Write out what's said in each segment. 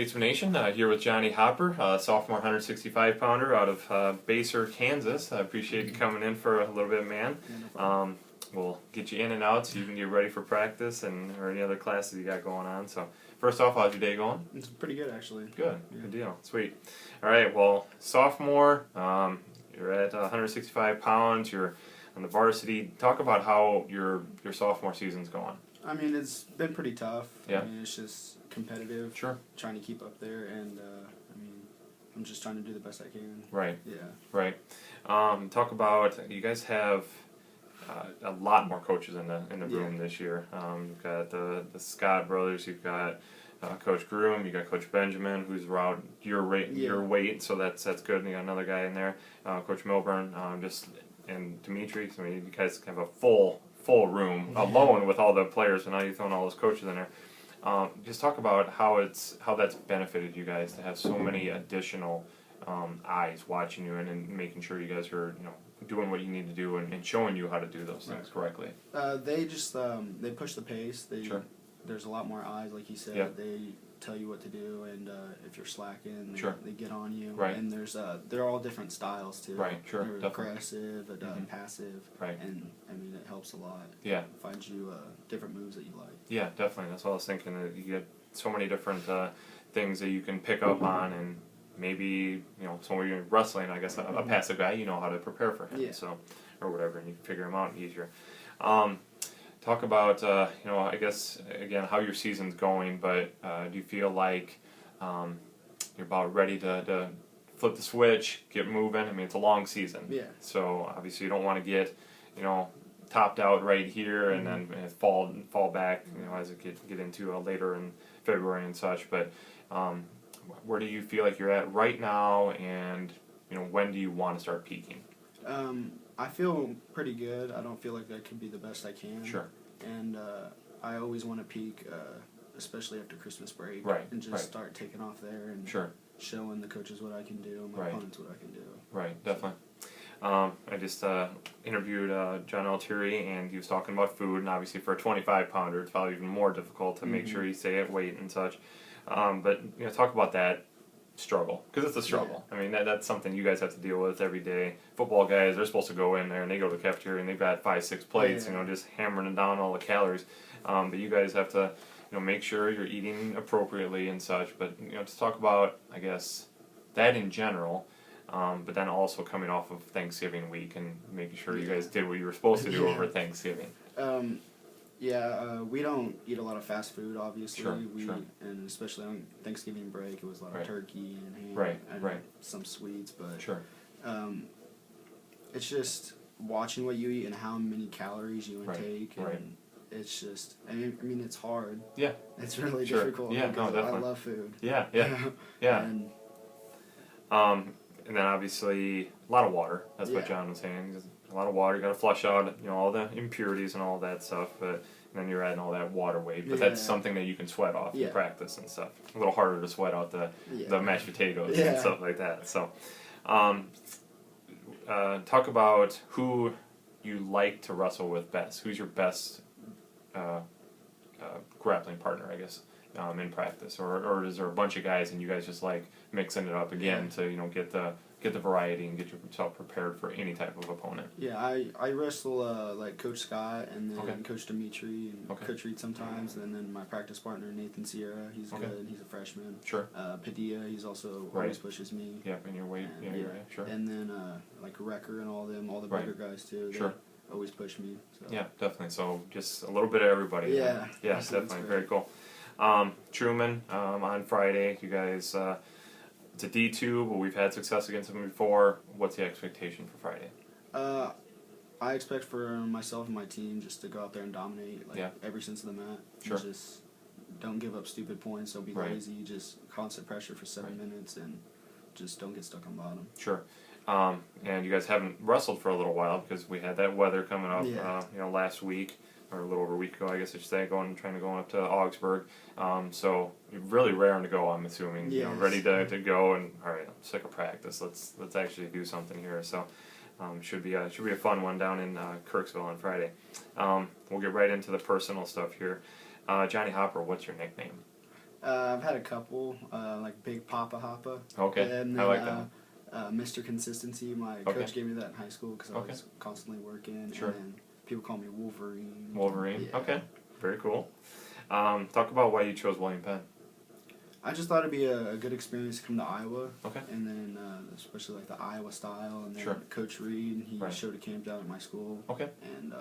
Statesman Nation, here with Johnny Hopper, sophomore 165-pounder out of Baser, Kansas. I appreciate you coming in for a little bit, man. We'll get you in and out so you can get ready for practice or any other classes you got going on. So, first off, how's your day going? It's pretty good, actually. Good, good deal. Sweet. All right, well, sophomore, you're at 165 pounds, you're on the varsity. Talk about how your sophomore season's going. I mean, it's been pretty tough. Yeah. I mean, it's just competitive. Sure. Trying to keep up there, and I mean, I'm just trying to do the best I can. Right. Yeah. Right. Talk about, you guys have a lot more coaches in the room this year. You've got the Scott brothers. You've got Coach Groom. You got Coach Benjamin, who's around your weight. So that's good. And you got another guy in there, Coach Milburn. And Dimitri. So I mean, you guys have a full room alone with all the players, and now you're throwing all those coaches in there. Just talk about how that's benefited you guys to have so many additional eyes watching you and making sure you guys are doing what you need to do and showing you how to do those things correctly. They just they push the pace. Sure. There's a lot more eyes, like you said. Yeah. They tell you what to do, and if you're slacking, they get on you. Right. And they're all different styles too. Right. Sure. They're Definitely. aggressive, passive. Right. And I mean, it helps a lot. Yeah. Finds you different moves that you like. Yeah, definitely. That's what I was thinking. That you get so many different things that you can pick up on, and maybe so when you're wrestling, I guess a passive guy, you know how to prepare for him. Yeah. So or whatever, and you can figure him out easier. Talk about I guess again how your season's going, but do you feel like you're about ready to flip the switch, get moving? I mean, it's a long season. Yeah. So obviously you don't want to get topped out right here and then fall back as it get into later in February and such. But where do you feel like you're at right now, and when do you want to start peaking? I feel pretty good. I don't feel like I could be the best I can. Sure. And I always want to peak, especially after Christmas break. Right. And just start taking off there and showing the coaches what I can do, my opponents what I can do. Right, definitely. I just interviewed John Altieri, and he was talking about food, and obviously for a 25-pounder, it's probably even more difficult to make sure you stay at weight and such. But talk about that struggle, because it's a struggle. Yeah. I mean, that's something you guys have to deal with every day. Football guys, they're supposed to go in there and they go to the cafeteria and they've got 5-6 plates, just hammering down all the calories. But you guys have to, make sure you're eating appropriately and such. But to talk about, I guess, that in general. But then also coming off of Thanksgiving week and making sure you guys did what you were supposed to do over Thanksgiving. We don't eat a lot of fast food, obviously. Sure. And especially on Thanksgiving break, it was a lot of turkey and ham and some sweets. But it's just watching what you eat and how many calories you intake. And it's just, I mean, it's hard. Yeah. It's really difficult. Yeah, no, definitely. I love food. Yeah. And then obviously a lot of water. That's what John was saying. A lot of water. You got to flush out, all the impurities and all that stuff. But then you're adding all that water weight. But that's something that you can sweat off in practice and stuff. A little harder to sweat out the mashed potatoes and stuff like that. So, talk about who you like to wrestle with best. Who's your best grappling partner, I guess, in practice, or is there a bunch of guys and you guys just like mixing it up again to get the variety and get yourself prepared for any type of opponent? Yeah, I wrestle like Coach Scott and then Coach Dimitri and Coach Reed sometimes, and then my practice partner Nathan Sierra. He's good. He's a freshman. Sure. Padilla, he's also always pushes me. Yeah, in your weight. Sure. And then like Wrecker and all the bigger guys too. They always push me. So. Yeah, definitely. So just a little bit of everybody. Yeah. Yeah, definitely. Very cool. Truman, on Friday, you guys, it's a D2, but we've had success against them before. What's the expectation for Friday? I expect for myself and my team just to go out there and dominate every sense of the mat. Sure. Just don't give up stupid points, don't be lazy, just constant pressure for 7 minutes, and just don't get stuck on bottom. Sure. And you guys haven't wrestled for a little while because we had that weather coming up, last week. Or a little over a week ago, I guess I should say, trying to go up to Augsburg. So you're really raring to go, I'm assuming. Ready to go, and all right, I'm sick of practice. Let's actually do something here. So should be a fun one down in Kirksville on Friday. We'll get right into the personal stuff here. Johnny Hopper, what's your nickname? I've had a couple, like Big Papa Hoppa. Okay, and then, I like that. Mr. Consistency. My coach gave me that in high school because I was constantly working. Sure. And then people call me Wolverine. Wolverine. Yeah. Okay, very cool. Talk about why you chose William Penn. I just thought it'd be a good experience to come to Iowa. Okay. And then especially like the Iowa style, and then Sure. Coach Reed, he showed a camp down at my school. Okay. And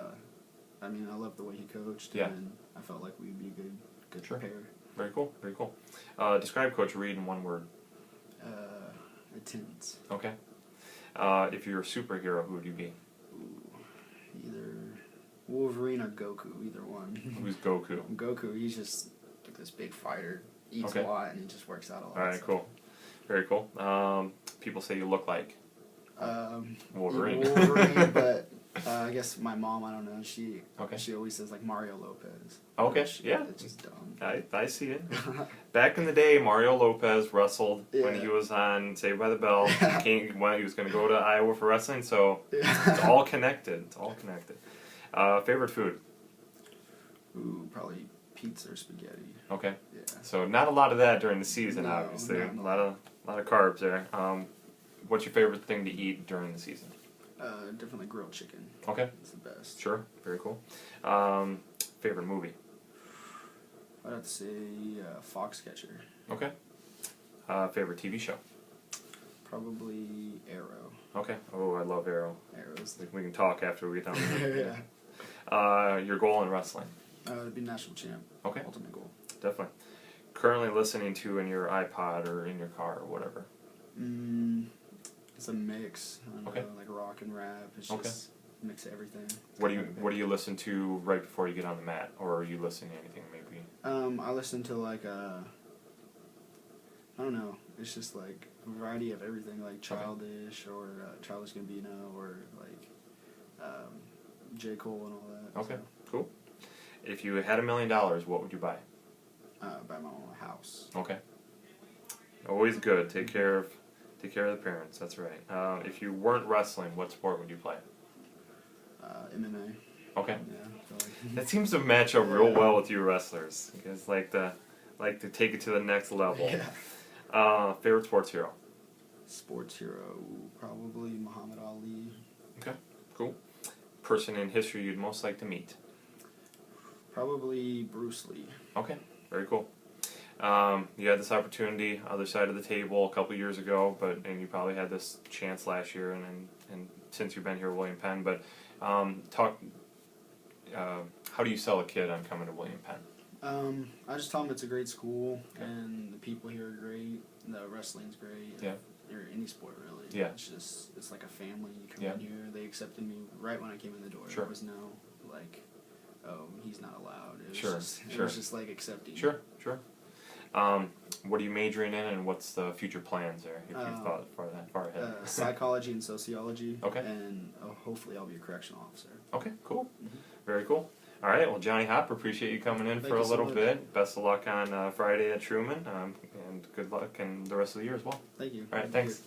I mean, I loved the way he coached. Yeah. And I felt like we'd be a good Sure. pair. Very cool. Very cool. Describe Coach Reed in one word. Intense. Okay. If you're a superhero, who would you be? Ooh, either Wolverine or Goku, either one. Who's Goku? Goku, he's just like this big fighter, eats a lot, and he just works out a lot. All right, cool. Very cool. People say you look like Wolverine. Wolverine, but I guess my mom, I don't know, she always says like Mario Lopez. Okay, yeah. It's just dumb. I see it. Back in the day, Mario Lopez wrestled when he was on Saved by the Bell. When he was going to go to Iowa for wrestling, so it's all connected. It's all connected. Favorite food? Ooh, probably pizza or spaghetti. Okay. Yeah. So not a lot of that during the season, No, obviously. not A lot of carbs there. What's your favorite thing to eat during the season? Definitely grilled chicken. Okay. It's the best. Sure. Very cool. Favorite movie? I'd have to say Foxcatcher. Okay. Favorite TV show? Probably Arrow. Okay. Oh, I love Arrow. Arrow's. We can talk after we get done with it. Yeah. Your goal in wrestling? It'd be national champ. Okay. Ultimate goal. Definitely. Currently listening to in your iPod or in your car or whatever? It's a mix. I don't know, like rock and rap. It's just a mix of everything. What do you listen to right before you get on the mat, or are you listening to anything maybe? I listen to like I don't know. It's just like a variety of everything, like Childish or Childish Gambino or like J. Cole and all that. Okay, so. cool. If you had $1 million, what would you buy? Buy my own house. Okay. Always good. Take care of the parents. That's right. If you weren't wrestling, what sport would you play? MMA. Okay. Yeah. That seems to match up real well with you wrestlers. You guys like to take it to the next level. Yeah. Favorite sports hero? Sports hero, probably Muhammad Ali. Okay, cool. Person in history you'd most like to meet? Probably Bruce Lee. Okay, very cool. You had this opportunity, other side of the table, a couple years ago, and you probably had this chance last year, and since you've been here at William Penn. But how do you sell a kid on coming to William Penn? I just tell them it's a great school, and the people here are great. The wrestling's great. Yeah. Or any sport really. Yeah. It's like a family. You come in here. They accepted me right when I came in the door. Sure. There was no like, oh, he's not allowed. It was It was just like accepting. Sure. What are you majoring in, and what's the future plans there, if you've thought far ahead? Psychology and sociology. Okay. And hopefully I'll be a correctional officer. Okay, cool. Very cool. All right, well, Johnny Hop, appreciate you coming in for a little bit. Best of luck on Friday at Truman, and good luck in the rest of the year as well. Thank you. All right, thanks.